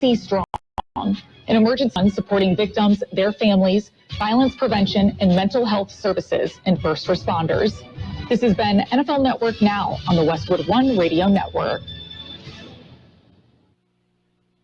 Strong, an emergency fund supporting victims, their families, violence prevention, and mental health services, and first responders. This has been NFL Network Now on the Westwood One Radio Network.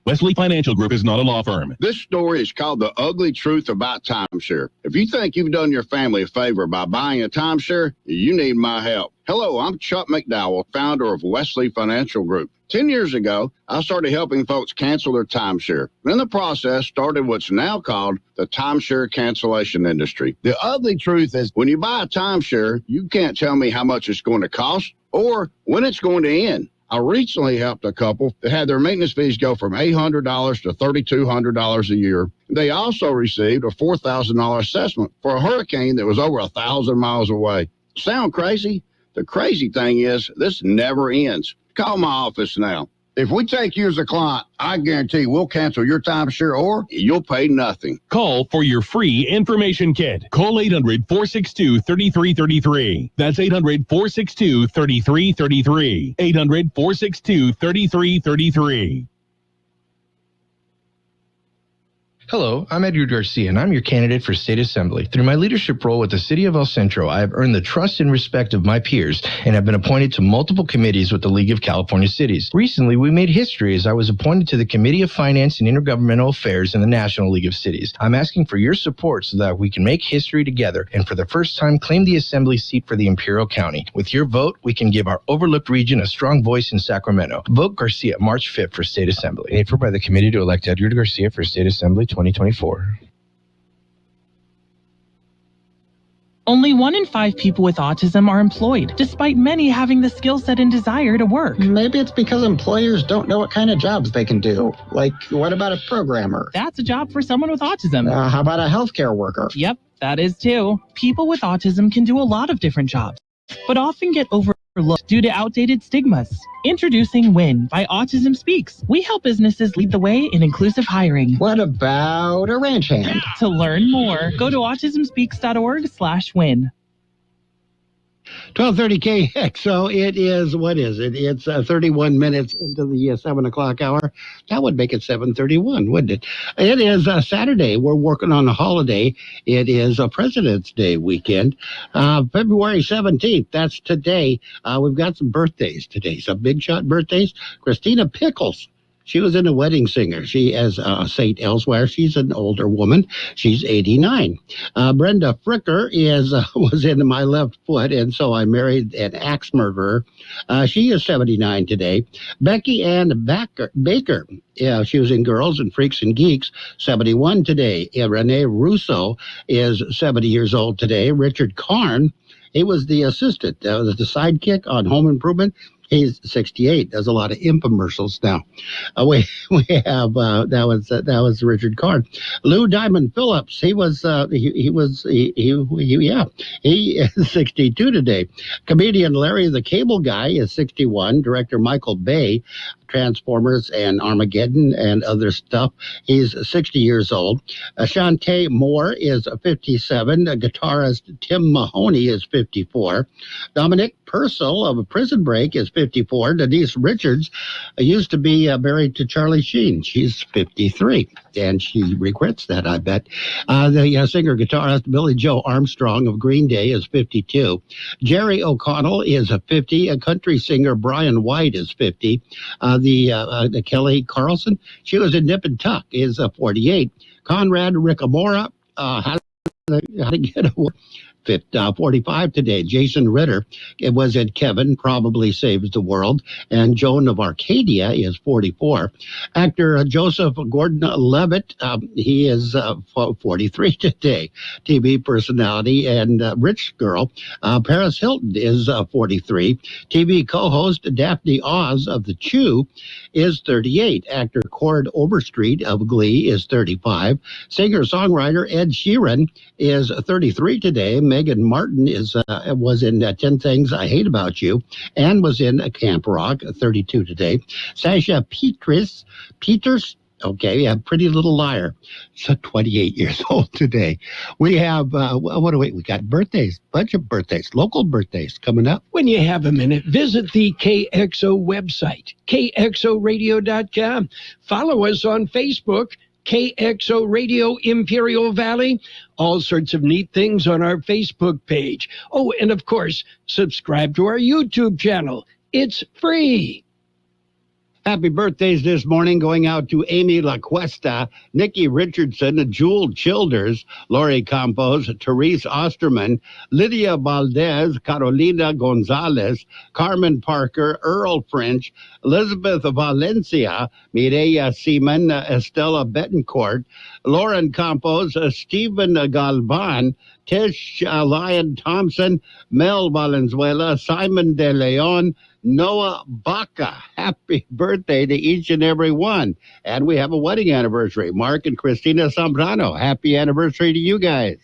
Wesley Financial Group is not a law firm. This story is called The Ugly Truth About Timeshare. If you think you've done your family a favor by buying a timeshare, you need my help. Hello, I'm Chuck McDowell, founder of Wesley Financial Group. 10 years ago, I started helping folks cancel their timeshare. In the process, started what's now called the timeshare cancellation industry. The ugly truth is when you buy a timeshare, you can't tell me how much it's going to cost or when it's going to end. I recently helped a couple that had their maintenance fees go from $800 to $3,200 a year. They also received a $4,000 assessment for a hurricane that was over 1,000 miles away. Sound crazy? The crazy thing is this never ends. Call my office now. If we take you as a client, I guarantee we'll cancel your timeshare or you'll pay nothing. Call for your free information kit. Call 800-462-3333. That's 800-462-3333. 800-462-3333. Hello, I'm Edgar Garcia, and I'm your candidate for State Assembly. Through my leadership role with the City of El Centro, I have earned the trust and respect of my peers and have been appointed to multiple committees with the League of California Cities. Recently, we made history as I was appointed to the Committee of Finance and Intergovernmental Affairs in the National League of Cities. I'm asking for your support so that we can make history together and for the first time claim the Assembly seat for the Imperial County. With your vote, we can give our overlooked region a strong voice in Sacramento. Vote Garcia March 5th for State Assembly. Paid for by the committee to elect Edgar Garcia for State Assembly 2024. Only 1 in 5 people with autism are employed, despite many having the skill set and desire to work. Maybe it's because employers don't know what kind of jobs they can do. Like, what about a programmer? That's a job for someone with autism. How about a healthcare worker? Yep, that is too. People with autism can do a lot of different jobs, but often get overlooked due to outdated stigmas. Introducing WIN by Autism Speaks. We help businesses lead the way in inclusive hiring. What about a ranch hand? To learn more, go to autismspeaks.org/win. 1230 Kxo, it is, what is it? It's 31 minutes into the 7 o'clock hour. That would make it 7:31, wouldn't it? It is Saturday. We're working on a holiday. It is a President's Day weekend. February 17th, that's today. We've got some birthdays today, some big shot birthdays. Christina Pickles. She was in A Wedding Singer. She is a saint elsewhere. She's an older woman. She's 89. Brenda Fricker was in My Left Foot, and So I Married an Axe Murderer. She is 79 today. Becky Ann Baker. Yeah, she was in Girls and Freaks and Geeks, 71 today. Renee Russo is 70 years old today. Richard Karn, he was the assistant, the sidekick on Home Improvement. He's 68. Does a lot of infomercials now. We have that was Richard Karn. Lou Diamond Phillips. He is 62 today. Comedian Larry the Cable Guy is 61. Director Michael Bay, Transformers and Armageddon and other stuff. He's 60 years old. Shantae Moore is 57. Guitarist Tim Mahoney is 54. Dominic Purcell of Prison Break is 54. Denise Richards used to be married to Charlie Sheen. She's 53, and she regrets that, I bet. The singer-guitarist Billy Joe Armstrong of Green Day is 52. Jerry O'Connell is 50. A country singer Brian White is 50. The Kelly Carlson, she was in Nip and Tuck, is 48. Conrad Ricamora, how to get away. 45 today. Jason Ritter, it was at Kevin, Probably Saves the World, and Joan of Arcadia is 44. Actor Joseph Gordon-Levitt, he is 43 today. TV personality and rich girl Paris Hilton is 43. TV co-host Daphne Oz of The Chew is 38. Actor Cord Overstreet of Glee is 35. Singer-songwriter Ed Sheeran is 33 today. Megan Martin was in 10 Things I Hate About You and was in Camp Rock, 32 today. Sasha Peters, Okay, yeah, Pretty Little Liar. So 28 years old today. We have, we got birthdays, bunch of birthdays, local birthdays coming up. When you have a minute, visit the KXO website, kxoradio.com. Follow us on Facebook, KXO Radio Imperial Valley. All sorts of neat things on our Facebook page. Oh, and of course, subscribe to our YouTube channel. It's free. Happy birthdays this morning going out to Amy LaCuesta, Nikki Richardson, Jewel Childers, Lori Campos, Therese Osterman, Lydia Valdez, Carolina Gonzalez, Carmen Parker, Earl French, Elizabeth Valencia, Mireya Seaman, Estella Betancourt, Lauren Campos, Stephen Galvan, Tish Lyon Thompson, Mel Valenzuela, Simon De Leon, Noah Baca. Happy birthday to each and every one. And we have a wedding anniversary. Mark and Christina Zambrano. Happy anniversary to you guys.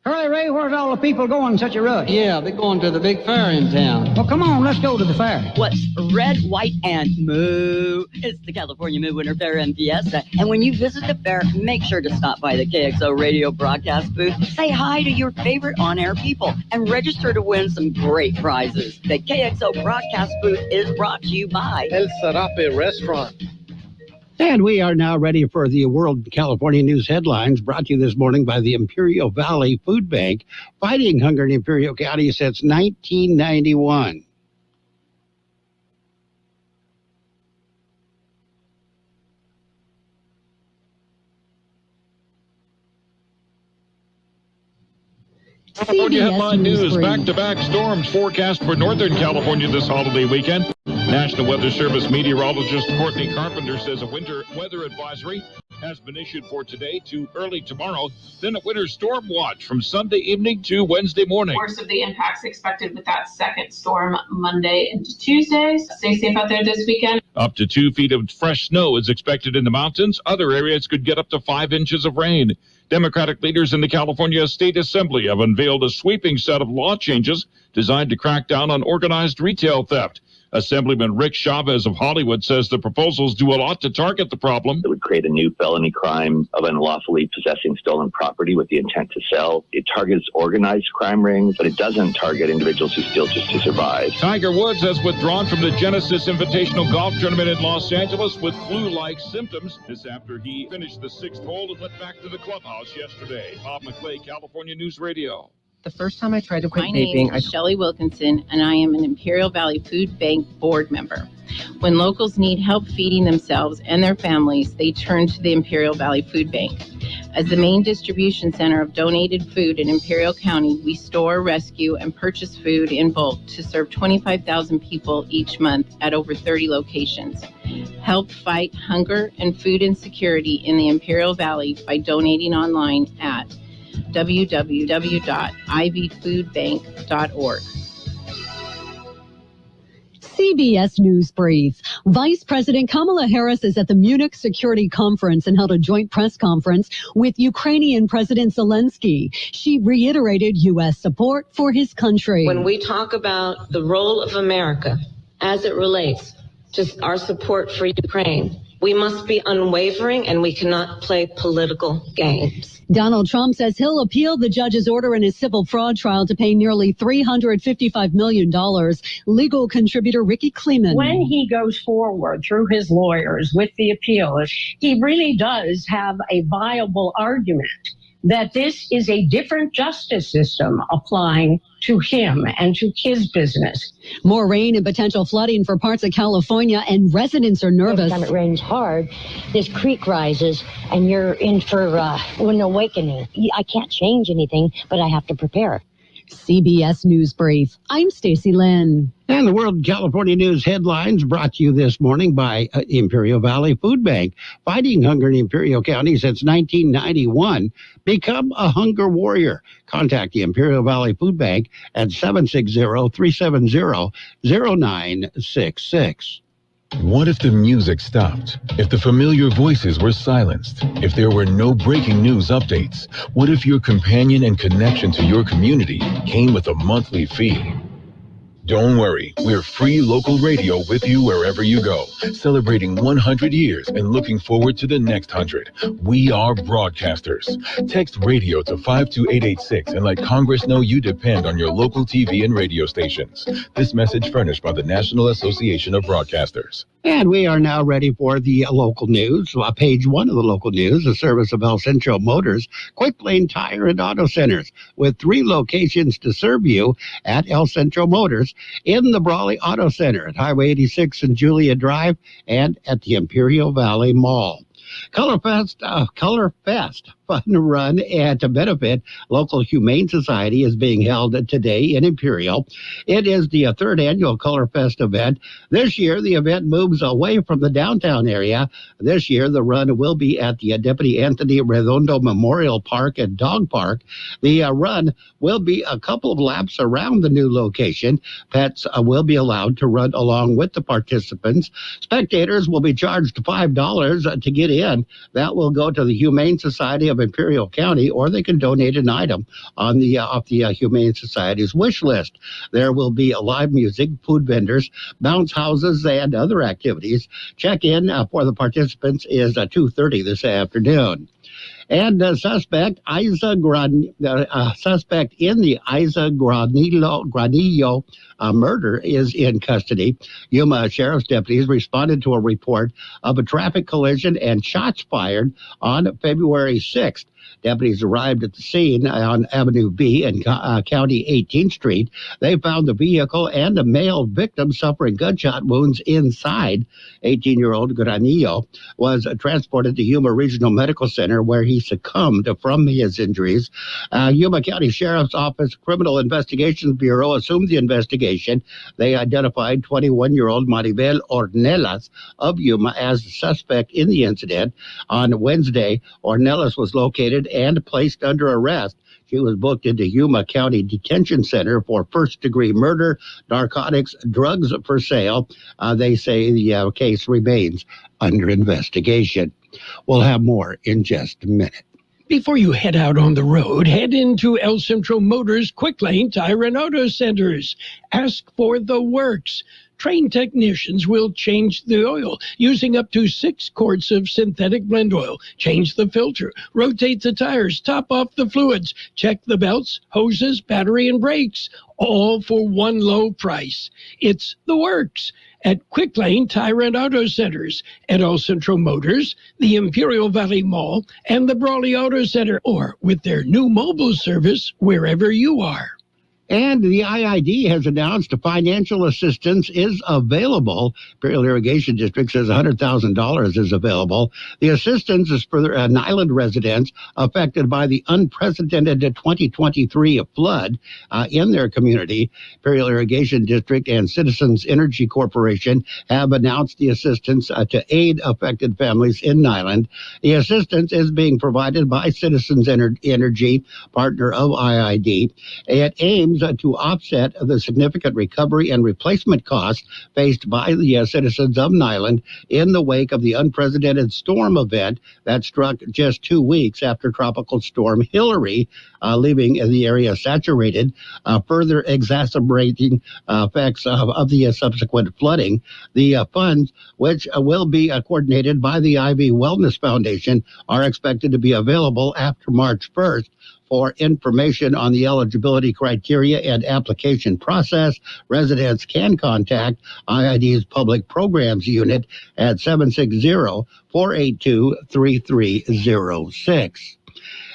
Hurry, Ray, where's all the people going in such a rush? Yeah, they're going to the big fair in town. Well, come on, let's go to the fair. What's red, white, and moo? It's the California Midwinter Fair and Fiesta. And when you visit the fair, make sure to stop by the KXO radio broadcast booth. Say hi to your favorite on-air people and register to win some great prizes. The KXO broadcast booth is brought to you by El Sarape Restaurant. And we are now ready for the World California News headlines, brought to you this morning by the Imperial Valley Food Bank, fighting hunger in Imperial County since 1991. California headline news. Back-to-back storms forecast for Northern California this holiday weekend. National Weather Service meteorologist Courtney Carpenter says a winter weather advisory has been issued for today to early tomorrow, then a winter storm watch from Sunday evening to Wednesday morning. Worst of the impacts expected with that second storm Monday into Tuesday. Stay safe out there this weekend. Up to 2 feet of fresh snow is expected in the mountains. Other areas could get up to 5 inches of rain. Democratic leaders in the California State Assembly have unveiled a sweeping set of law changes designed to crack down on organized retail theft. Assemblyman Rick Chavez of Hollywood says the proposals do a lot to target the problem. It would create a new felony crime of unlawfully possessing stolen property with the intent to sell. It targets organized crime rings, but it doesn't target individuals who steal just to survive. Tiger Woods has withdrawn from the Genesis Invitational Golf Tournament in Los Angeles with flu-like symptoms. This after he finished the 6th hole and went back to the clubhouse yesterday. Bob McClay, California News Radio. The first time I tried to quit My vaping, name is Shelley Wilkinson, and I am an Imperial Valley Food Bank board member. When locals need help feeding themselves and their families, they turn to the Imperial Valley Food Bank. As the main distribution center of donated food in Imperial County, we store, rescue, and purchase food in bulk to serve 25,000 people each month at over 30 locations. Help fight hunger and food insecurity in the Imperial Valley by donating online at www.ivfoodbank.org. CBS News Brief. Vice President Kamala Harris is at the Munich Security Conference and held a joint press conference with Ukrainian President Zelensky. She reiterated U.S. support for his country. When we talk about the role of America as it relates to our support for Ukraine, we must be unwavering and we cannot play political games. Donald Trump says he'll appeal the judge's order in his civil fraud trial to pay nearly $355 million. Legal contributor Ricky Kleeman. When he goes forward through his lawyers with the appeal, he really does have a viable argument that this is a different justice system applying to him and to his business. More rain and potential flooding for parts of California, and residents are nervous. Every time it rains hard, this creek rises, and you're in for an awakening. I can't change anything, but I have to prepare. CBS News Brief. I'm Stacy Lynn. And the World California News headlines brought to you this morning by Imperial Valley Food Bank. Fighting hunger in Imperial County since 1991. Become a hunger warrior. Contact the Imperial Valley Food Bank at 760-370-0966. What if the music stopped? If the familiar voices were silenced? If there were no breaking news updates? What if your companion and connection to your community came with a monthly fee? Don't worry, we're free local radio with you wherever you go, celebrating 100 years and looking forward to the next 100. We are broadcasters. Text radio to 52886 and let Congress know you depend on your local TV and radio stations. This message furnished by the National Association of Broadcasters. And we are now ready for the local news. Page 1 of the local news, the service of El Centro Motors, Quick Lane Tire and Auto Centers, with 3 locations to serve you at El Centro Motors in the Brawley Auto Center at Highway 86 and Julia Drive and at the Imperial Valley Mall. Color Fest Fun Run and to benefit local Humane Society is being held today in Imperial. It is the 3rd annual Color Fest event. This year, the event moves away from the downtown area. This year, the run will be at the Deputy Anthony Redondo Memorial Park and Dog Park. The run will be a couple of laps around the new location. Pets will be allowed to run along with the participants. Spectators will be charged $5 to get in. That will go to the Humane Society of Imperial County, or they can donate an item on the off the Humane Society's wish list. There will be live music, food vendors, bounce houses, and other activities. Check-in for the participants is 2:30 this afternoon. And the suspect in the Isa Granillo murder is in custody. Yuma Sheriff's deputies responded to a report of a traffic collision and shots fired on February 6th. Deputies arrived at the scene on Avenue B and County 18th Street. They found the vehicle and a male victim suffering gunshot wounds inside. 18-year-old Granillo was transported to Yuma Regional Medical Center, where he succumbed from his injuries. Yuma County Sheriff's Office Criminal Investigations Bureau assumed the investigation. They identified 21-year-old Maribel Ornelas of Yuma as the suspect in the incident. On Wednesday, Ornelas was located and placed under arrest. She was booked into Yuma County Detention Center for first-degree murder, narcotics, drugs for sale. They say the case remains under investigation. We'll have more in just a minute. Before you head out on the road, head into El Centro Motors Quick Lane Tire and Auto Centers. Ask for the works. Trained technicians will change the oil using up to 6 quarts of synthetic blend oil. Change the filter, rotate the tires, top off the fluids, check the belts, hoses, battery, and brakes, all for one low price. It's the works at Quick Lane Tire and Auto Centers, at El Centro Motors, the Imperial Valley Mall, and the Brawley Auto Center, or with their new mobile service wherever you are. And the IID has announced financial assistance is available. Imperial Irrigation District says $100,000 is available. The assistance is for Nyland residents affected by the unprecedented 2023 flood in their community. Imperial Irrigation District and Citizens Energy Corporation have announced the assistance to aid affected families in Nyland. The assistance is being provided by Citizens Energy, partner of IID. It aims to offset the significant recovery and replacement costs faced by the citizens of Nyland in the wake of the unprecedented storm event that struck just 2 weeks after Tropical Storm Hillary, leaving the area saturated, further exacerbating effects of the subsequent flooding. The funds, which will be coordinated by the Ivy Wellness Foundation, are expected to be available after March 1st. For information on the eligibility criteria and application process, residents can contact IID's Public Programs Unit at 760-482-3306.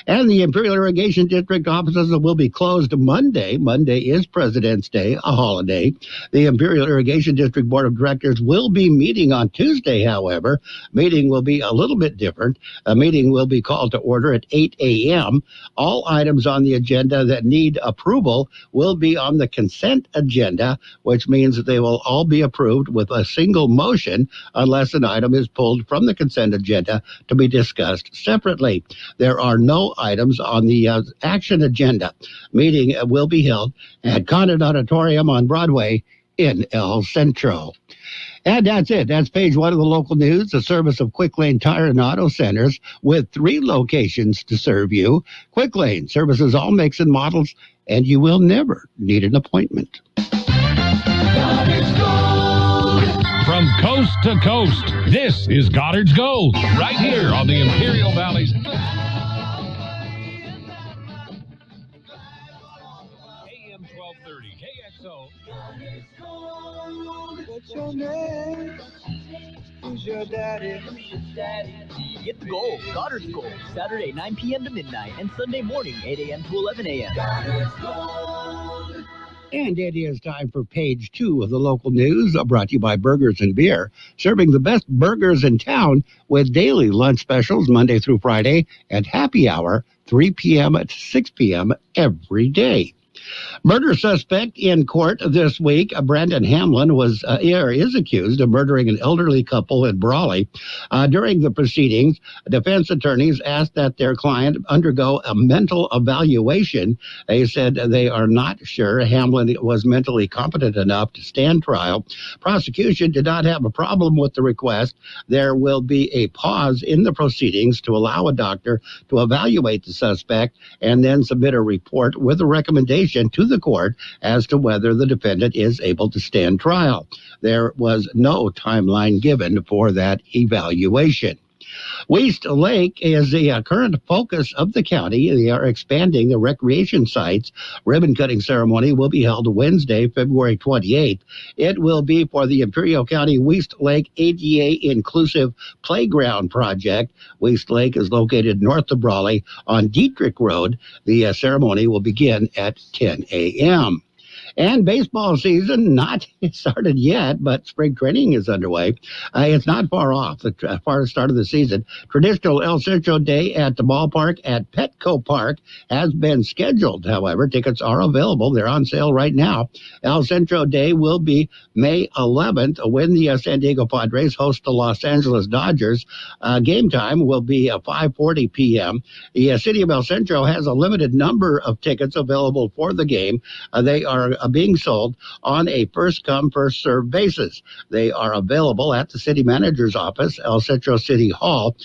And the Imperial Irrigation District offices will be closed Monday. Monday is President's Day, a holiday. The Imperial Irrigation District Board of Directors will be meeting on Tuesday, however. Meeting will be a little bit different. A meeting will be called to order at 8 a.m. All items on the agenda that need approval will be on the consent agenda, which means that they will all be approved with a single motion unless an item is pulled from the consent agenda to be discussed separately. There are no items on the action agenda. Meeting will be held at Condon Auditorium on Broadway in El Centro. And that's it. That's page 1 of the local news, the service of Quick Lane Tire and Auto Centers with 3 locations to serve you. Quick Lane services all makes and models, and you will never need an appointment. From coast to coast, this is Goddard's Gold, right here on the Imperial Valley's AM 1230 KXO. What's your name? Who's your daddy? Get the gold, Goddard's Gold, Saturday 9 p.m. to midnight and Sunday morning 8 a.m. to 11 a.m. And it is time for page 2 of the local news, brought to you by Burgers and Beer, serving the best burgers in town with daily lunch specials Monday through Friday and happy hour 3 p.m. to 6 p.m. every day. Murder suspect in court this week. Brandon Hamlin is accused of murdering an elderly couple in Brawley. During the proceedings, defense attorneys asked that their client undergo a mental evaluation. They said they are not sure Hamlin was mentally competent enough to stand trial. Prosecution did not have a problem with the request. There will be a pause in the proceedings to allow a doctor to evaluate the suspect and then submit a report with a recommendation to the court as to whether the defendant is able to stand trial. There was no timeline given for that evaluation. Waste Lake is the current focus of the county. They are expanding the recreation sites. Ribbon-cutting ceremony will be held Wednesday, February 28th. It will be for the Imperial County Waste Lake ADA Inclusive Playground Project. Waste Lake is located north of Brawley on Dietrich Road. The ceremony will begin at 10 a.m. And baseball season not started yet, but spring training is underway. It's not far off, the far start of the season. Traditional El Centro Day at the ballpark at Petco Park has been scheduled. However, tickets are available. They're on sale right now. El Centro Day will be May 11th when the San Diego Padres host the Los Angeles Dodgers. Game time will be at 5:40 p.m. The city of El Centro has a limited number of tickets available for the game. They are being sold on a first-come, first-served basis. They are available at the city manager's office, El Centro City Hall,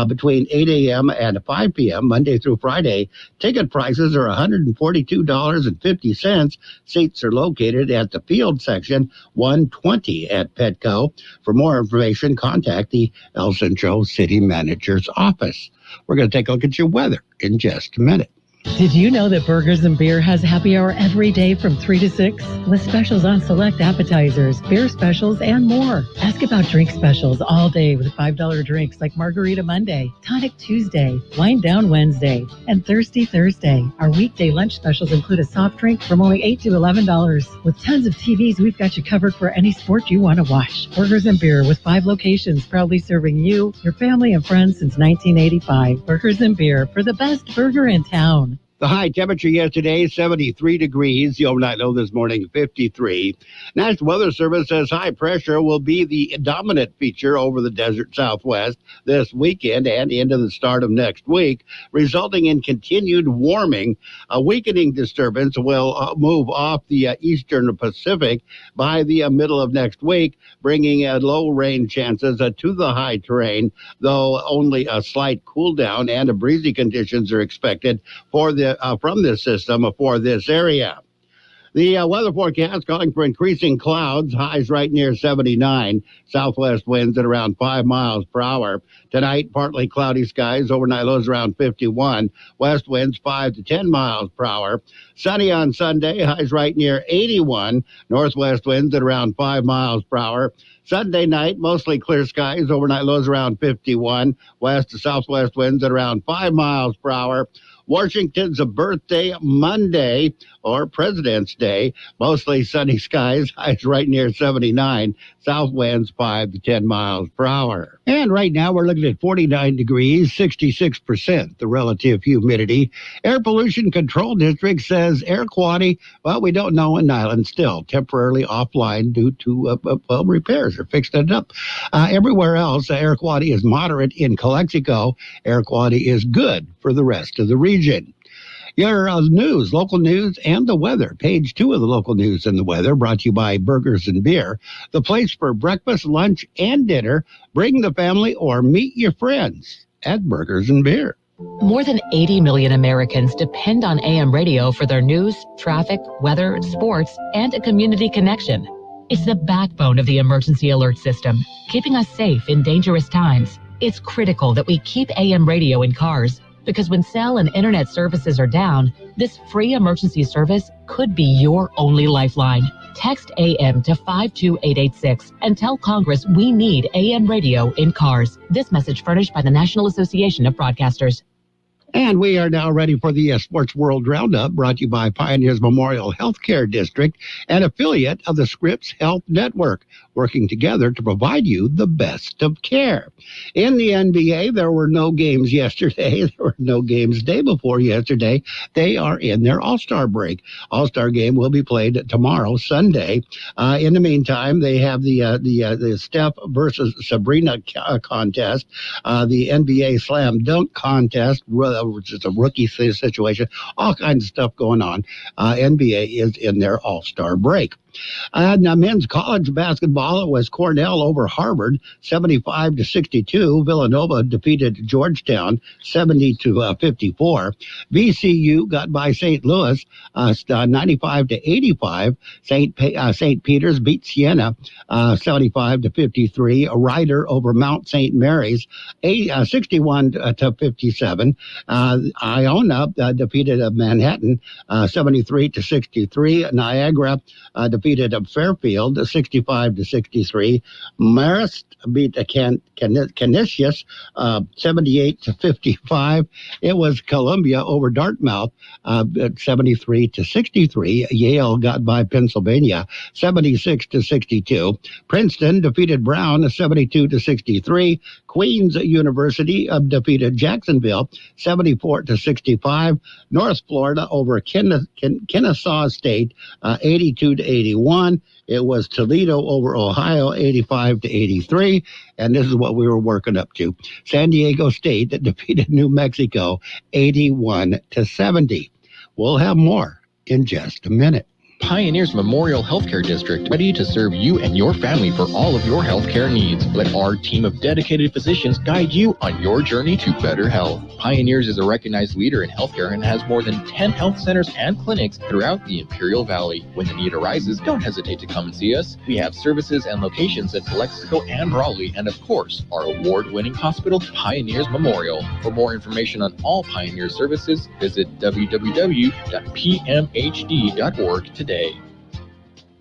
between 8 a.m. and 5 p.m., Monday through Friday. Ticket prices are $142.50. Seats are located at the field section, 120 at Petco. For more information, contact the El Centro City Manager's office. We're going to take a look at your weather in just a minute. Did you know that Burgers and Beer has happy hour every day from 3 to 6? With specials on select appetizers, beer specials, and more. Ask about drink specials all day with $5 drinks like Margarita Monday, Tonic Tuesday, Wind Down Wednesday, and Thirsty Thursday. Our weekday lunch specials include a soft drink from only $8 to $11. With tons of TVs, we've got you covered for any sport you want to watch. Burgers and Beer with 5 locations, proudly serving you, your family, and friends since 1985. Burgers and Beer for the best burger in town. The high temperature yesterday, 73 degrees. The overnight low this morning, 53. National Weather Service says high pressure will be the dominant feature over the desert southwest this weekend and into the start of next week, resulting in continued warming. A weakening disturbance will move off the eastern Pacific by the middle of next week, bringing low rain chances to the high terrain, though only a slight cool down and breezy conditions are expected for from this system for this area. The weather forecast calling for increasing clouds, highs right near 79, southwest winds at around 5 miles per hour. Tonight, partly cloudy skies, overnight lows around 51, west winds 5 to 10 miles per hour. Sunny on Sunday, highs right near 81, northwest winds at around 5 miles per hour. Sunday night, mostly clear skies, overnight lows around 51, west to southwest winds at around 5 miles per hour. Washington's a birthday Monday, or President's Day. Mostly sunny skies, highs right near 79. South winds 5 to 10 miles per hour. And right now we're looking at 49 degrees, 66% the relative humidity. Air Pollution Control District says air quality, well, we don't know in Nyland still. Temporarily offline due to, repairs. They're fixing it up. Everywhere else, air quality is moderate in Calexico. Air quality is good for the rest of the region. Your news, local news, and the weather. Page 2 of the local news and the weather, brought to you by Burgers and Beer, the place for breakfast, lunch, and dinner. Bring the family or meet your friends at Burgers and Beer. More than 80 million Americans depend on AM radio for their news, traffic, weather, sports, and a community connection. It's the backbone of the emergency alert system, keeping us safe in dangerous times. It's critical that we keep AM radio in cars, because when cell and internet services are down, this free emergency service could be your only lifeline. Text AM to 52886 and tell Congress we need AM radio in cars. This message furnished by the National Association of Broadcasters. And we are now ready for the Sports World Roundup, brought to you by Pioneers Memorial Healthcare District, an affiliate of the Scripps Health Network, working together to provide you the best of care. In the NBA, there were no games yesterday. There were no games day before yesterday. They are in their All-Star break. All-Star game will be played tomorrow, Sunday. In the meantime, they have the Steph versus Sabrina contest, the NBA Slam Dunk contest, which is a rookie situation, all kinds of stuff going on. NBA is in their All-Star break. Now, men's college basketball, it was Cornell over Harvard, 75-62. Villanova defeated Georgetown, 70-54. VCU got by St. Louis, 95-85. St. Peter's beat Siena, 75-53. Ryder over Mount St. Mary's, 61-57. Iona defeated Manhattan, 73-63. Niagara defeated Fairfield, 65-63. Marist beat Canisius, 78-55. It was Columbia over Dartmouth, 73-63. Yale got by Pennsylvania, 76-62. Princeton defeated Brown, 72-63. Queens University defeated Jacksonville, 74-65. North Florida over Kennesaw State, 82-81. It was Toledo over Ohio, 85-83. And this is what we were working up to. San Diego State that defeated New Mexico, 81-70. We'll have more in just a minute. Pioneers Memorial Healthcare District, ready to serve you and your family for all of your healthcare needs. Let our team of dedicated physicians guide you on your journey to better health. Pioneers is a recognized leader in healthcare and has more than 10 health centers and clinics throughout the Imperial Valley. When the need arises, don't hesitate to come and see us. We have services and locations in Calexico and Raleigh, and of course, our award-winning hospital, Pioneers Memorial. For more information on all Pioneer services, visit www.pmhd.org today.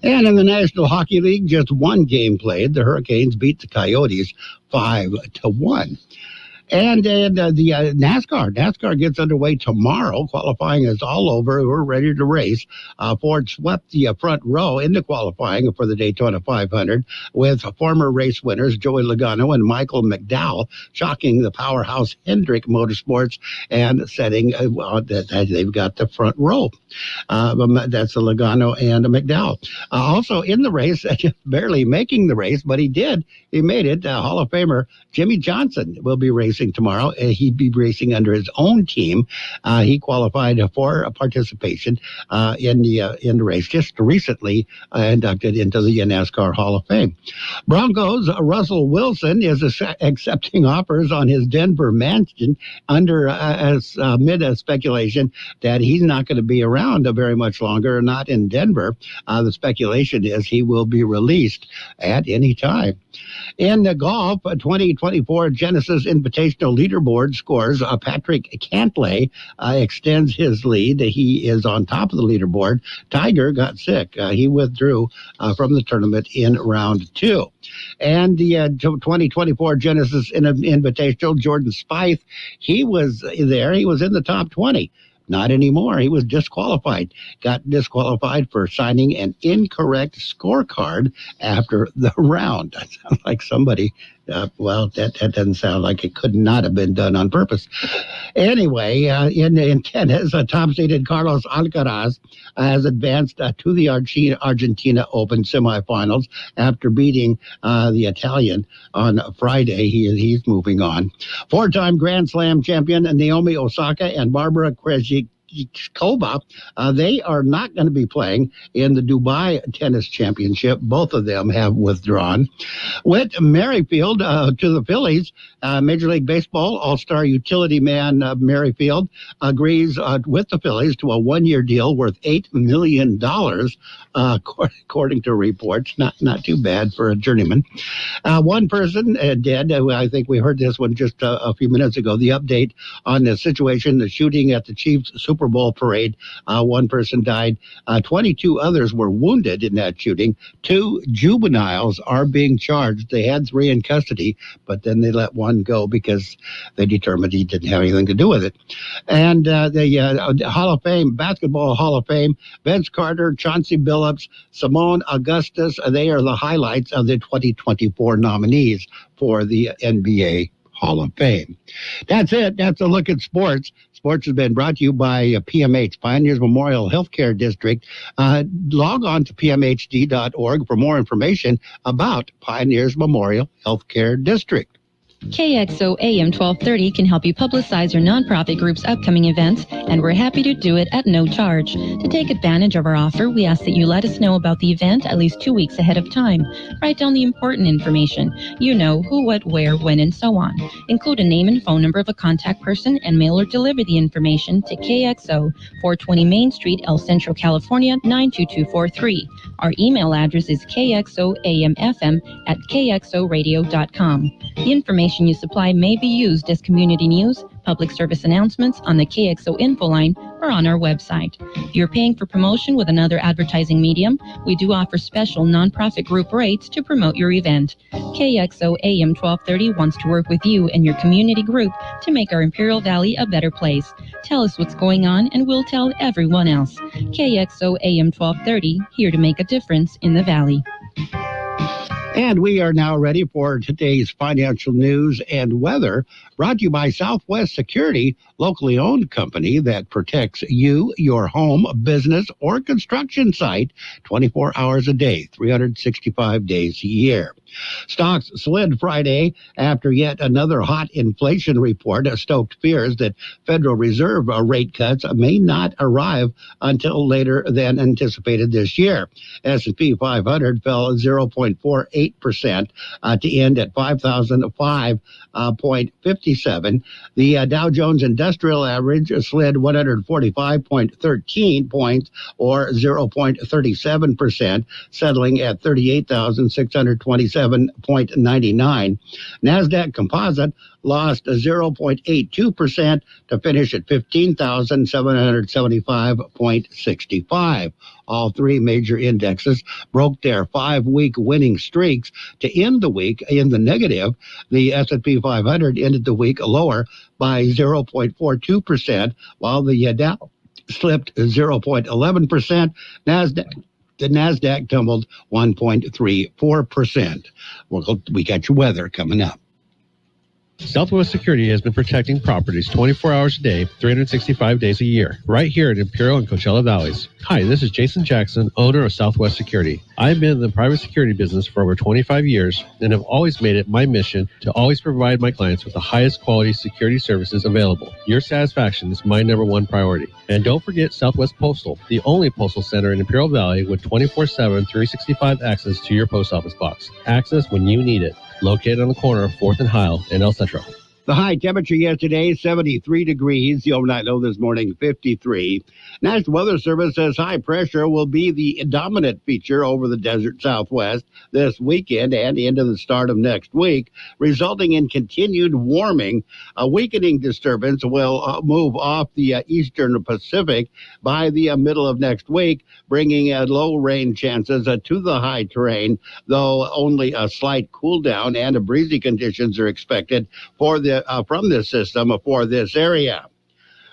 And in the National Hockey League, just one game played. The Hurricanes beat the Coyotes 5-1. And the NASCAR gets underway tomorrow. Qualifying is all over. We're ready to race. Ford swept the front row into qualifying for the Daytona 500 with former race winners Joey Logano and Michael McDowell, shocking the powerhouse Hendrick Motorsports and setting that they've got the front row. That's the Logano and McDowell. Also in the race, just barely making the race, but he did. He made it. Hall of Famer Jimmy Johnson will be racing tomorrow. He'd be racing under his own team. He qualified for participation in the race just recently, inducted into the NASCAR Hall of Fame. Broncos Russell Wilson is accepting offers on his Denver mansion under amid speculation that he's not going to be around very much longer, not in Denver. The speculation is he will be released at any time. In the golf, 2024 Genesis Invitational Leaderboard scores. Patrick Cantlay extends his lead. He is on top of the leaderboard. Tiger got sick. He withdrew from the tournament in round 2. And the 2024 Genesis Invitational, Jordan Spieth, he was there. He was in the top 20. Not anymore. He was disqualified. Got disqualified for signing an incorrect scorecard after the round. That sounds like somebody, that doesn't sound like it could not have been done on purpose. Anyway, in tennis, top-seeded Carlos Alcaraz has advanced to the Argentina Open semifinals after beating the Italian on Friday. He's moving on. Four-time Grand Slam champion Naomi Osaka and Barbara Krejcikova Pliskova, they are not going to be playing in the Dubai Tennis Championship. Both of them have withdrawn. Whit Merrifield to the Phillies. Major League Baseball All-Star utility man Merrifield agrees with the Phillies to a one-year deal worth $8 million, according to reports. Not too bad for a journeyman. One person dead. I think we heard this one just a few minutes ago. The update on the situation, the shooting at the Chiefs Super Bowl parade. One person died. 22 others were wounded in that shooting. 2 juveniles are being charged. They had 3 in custody, but then they let one go because they determined he didn't have anything to do with it. And the Hall of Fame, Basketball Hall of Fame, Vince Carter, Chauncey Billups, Simone Augustus, they are the highlights of the 2024 nominees for the NBA Hall of Fame. That's it. That's a look at sports. Sports has been brought to you by PMH, Pioneers Memorial Healthcare District. Log on to pmhd.org for more information about Pioneers Memorial Healthcare District. KXO AM 1230 can help you publicize your nonprofit group's upcoming events, and we're happy to do it at no charge. To take advantage of our offer, we ask that you let us know about the event at least 2 weeks ahead of time. Write down the important information. You know, who, what, where, when, and so on. Include a name and phone number of a contact person and mail or deliver the information to KXO, 420 Main Street, El Centro, California, 92243. Our email address is kxoamfm@kxoradio.com. The information you supply may be used as community news, public service announcements on the KXO info line, or on our website. If you're paying for promotion with another advertising medium, we do offer special nonprofit group rates to promote your event. KXO AM 1230 wants to work with you and your community group to make our Imperial Valley a better place. Tell us what's going on and we'll tell everyone else. KXO AM 1230, here to make a difference in the Valley. And we are now ready for today's financial news and weather, brought to you by Southwest Security, locally owned company that protects you, your home, business, or construction site 24 hours a day, 365 days a year. Stocks slid Friday after yet another hot inflation report stoked fears that Federal Reserve rate cuts may not arrive until later than anticipated this year. S&P 500 fell 0.48% to end at 5,005.57. The Dow Jones Industrial Average slid 145.13 points, or 0.37%, settling at 38,627.99. NASDAQ Composite lost 0.82% to finish at 15,775.65. All 3 major indexes broke their 5-week winning streaks to end the week in the negative. The S&P 500 ended the week lower by 0.42%, while the Dow slipped 0.11%. The NASDAQ tumbled 1.34%. We got your weather coming up. Southwest Security has been protecting properties 24 hours a day, 365 days a year, right here in Imperial and Coachella Valleys. Hi, this is Jason Jackson, owner of Southwest Security. I've been in the private security business for over 25 years and have always made it my mission to always provide my clients with the highest quality security services available. Your satisfaction is my #1 priority. And don't forget Southwest Postal, the only postal center in Imperial Valley with 24/7, 365 access to your post office box. Access when you need it. Located on the corner of 4th and Heil in El Centro. The high temperature yesterday, 73 degrees. The overnight low this morning, 53. National Weather Service says high pressure will be the dominant feature over the desert Southwest this weekend and into the start of next week, resulting in continued warming. A weakening disturbance will move off the eastern Pacific by the middle of next week, bringing low rain chances to the high terrain, though only a slight cool down and breezy conditions are expected for the from this system for this area.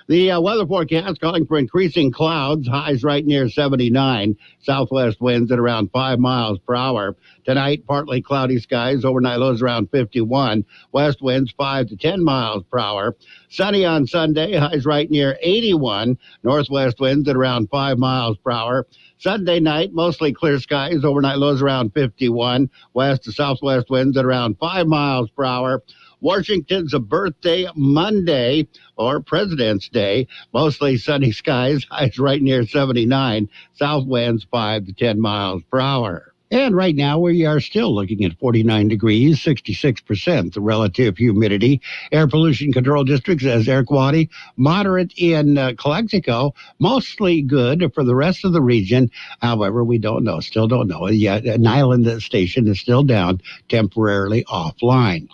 The weather forecast calling for increasing clouds, highs right near 79, southwest winds at around 5 miles per hour. Tonight, partly cloudy skies, overnight lows around 51, west winds 5 to 10 miles per hour. Sunny on Sunday, highs right near 81, northwest winds at around 5 miles per hour. Sunday night, mostly clear skies, overnight lows around 51, west to southwest winds at around 5 miles per hour. Washington's a birthday Monday, or President's Day. Mostly sunny skies, highs right near 79. South winds 5 to 10 miles per hour. And right now we are still looking at 49 degrees, 66% the relative humidity. Air Pollution Control District says air quality moderate in Calexico, mostly good for the rest of the region. However, we don't know, still don't know. Yet an island station is still down, temporarily offline.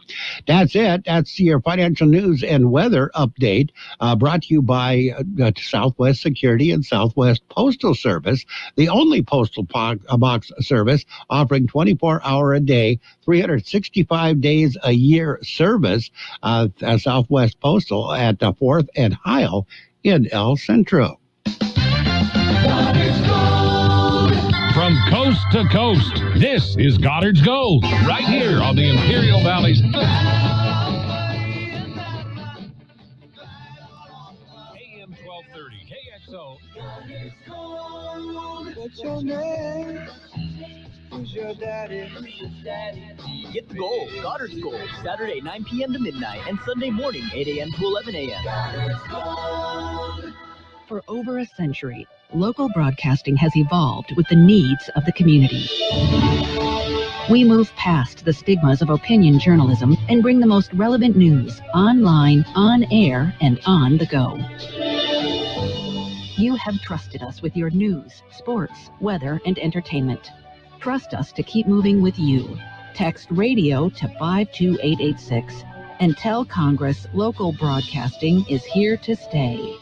That's it. That's your financial news and weather update brought to you by Southwest Security and Southwest Postal Service, the only postal box service offering 24-hour a day, 365 days a year service. Southwest Postal at 4th and Heil in El Centro. From coast to coast, this is Goddard's Gold, right here on the Imperial Valley's AM 1230 KXO. What's your name? Who's your daddy? Get the gold, Goddard's Gold, Saturday 9 p.m. to midnight and Sunday morning 8 a.m. to 11 a.m. For over a century, local broadcasting has evolved with the needs of the community. We move past the stigmas of opinion journalism and bring the most relevant news online, on air, and on the go. You have trusted us with your news, sports, weather, and entertainment. Trust us to keep moving with you. Text radio to 52886 and tell Congress local broadcasting is here to stay.